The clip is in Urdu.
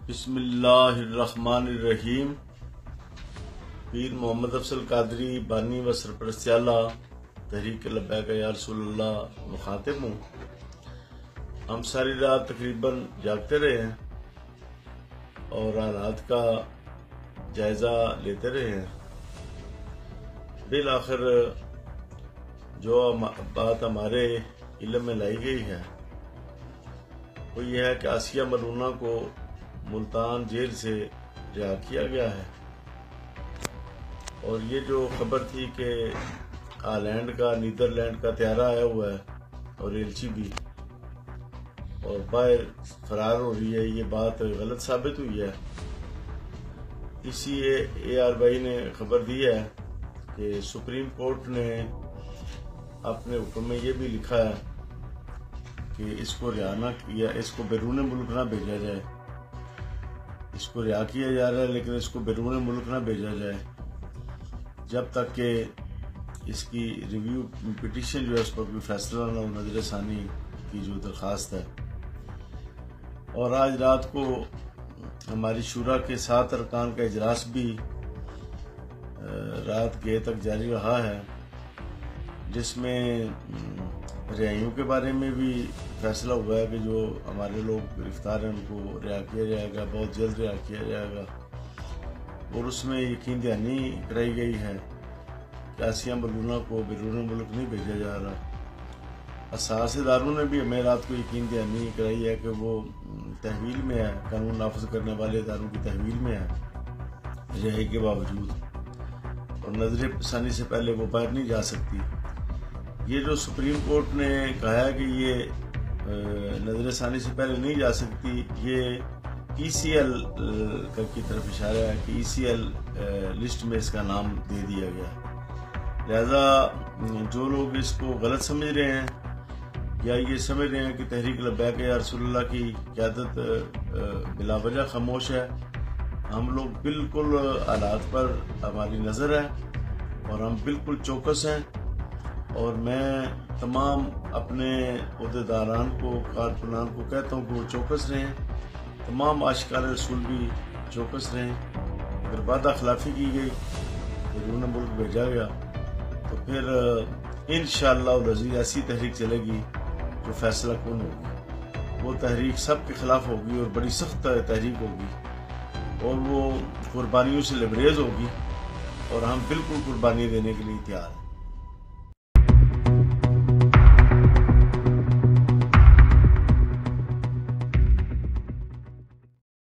بسم اللہ الرحمن الرحیم۔ پیر محمد افضل قادری بانی و سرپرست اعلیٰ تحریک لبیک یا رسول اللہ مخاطب ہوں۔ ہم ساری رات تقریباً جاگتے رہے ہیں اور حالات کا جائزہ لیتے رہے ہیں۔ بالآخر جو بات ہمارے علم میں لائی گئی ہے وہ یہ ہے کہ آسیہ ملونہ کو ملتان جیل سے رہا کیا گیا ہے، اور یہ جو خبر تھی کہ ہالینڈ کا نیدرلینڈ کا طیارہ آیا ہوا ہے اور ایلچی بھی اور باہر فرار ہو رہی ہے، یہ بات غلط ثابت ہوئی ہے۔ اسی ARY نے خبر دی ہے کہ سپریم کورٹ نے اپنے حکم میں یہ بھی لکھا ہے کہ اس کو رہا نہ کیا، اس کو بیرون ملک نہ بھیجا جائے۔ اس کو رہا کیا جا رہا ہے لیکن اس کو بیرون ملک نہ بھیجا جائے جب تک کہ اس کی ریویو پٹیشن جو ہے اس پر کوئی فیصلہ نہ ہو، نظر ثانی کی جو درخواست ہے۔ اور آج رات کو ہماری شورا کے 7 ارکان کا اجلاس بھی رات گئے تک جاری رہا ہے، جس میں رہائیوں کے بارے میں بھی فیصلہ ہوا ہے کہ جو ہمارے لوگ گرفتار ہیں ان کو رہا کیا جائے گا، بہت جلد رہا کیا جائے گا۔ اور اس میں یقین دہانی کرائی گئی ہے کہ آسیہ ملونہ کو بیرون ملک نہیں بھیجا جا رہا۔ اساس اداروں نے بھی ہمیں رات کو یقین دہانی کرائی ہے کہ وہ تحویل میں ہے، قانون نافذ کرنے والے اداروں کی تحویل میں ہے رہائی کے باوجود، اور نظر ثانی سے پہلے وہ باہر نہیں جا سکتی۔ یہ جو سپریم کورٹ نے کہا ہے کہ یہ نظر ثانی سے پہلے نہیں جا سکتی، یہ ECL کی طرف اشارہ ہے کہ ECL لسٹ میں اس کا نام دے دیا گیا۔ لہذا جو لوگ اس کو غلط سمجھ رہے ہیں یا یہ سمجھ رہے ہیں کہ تحریک لبیک یا رسول اللہ کی قیادت بلا وجہ خاموش ہے، ہم لوگ بالکل حالات پر ہماری نظر ہے اور ہم بالکل چوکس ہیں، اور میں تمام اپنے عہدیداران کو، کارکنان کو کہتا ہوں کہ وہ چوکس رہیں، تمام عاشقان رسول بھی چوکس رہیں۔ اگر وعدہ خلافی کی گئی، بیرون ملک بھیجا گیا، تو پھر انشاءاللہ العزیز ایسی تحریک چلے گی جو فیصلہ کن ہوگی۔ وہ تحریک سب کے خلاف ہوگی اور بڑی سخت تحریک ہوگی، اور وہ قربانیوں سے لبریز ہوگی، اور ہم بالکل قربانی دینے کے لیے تیار ہیں۔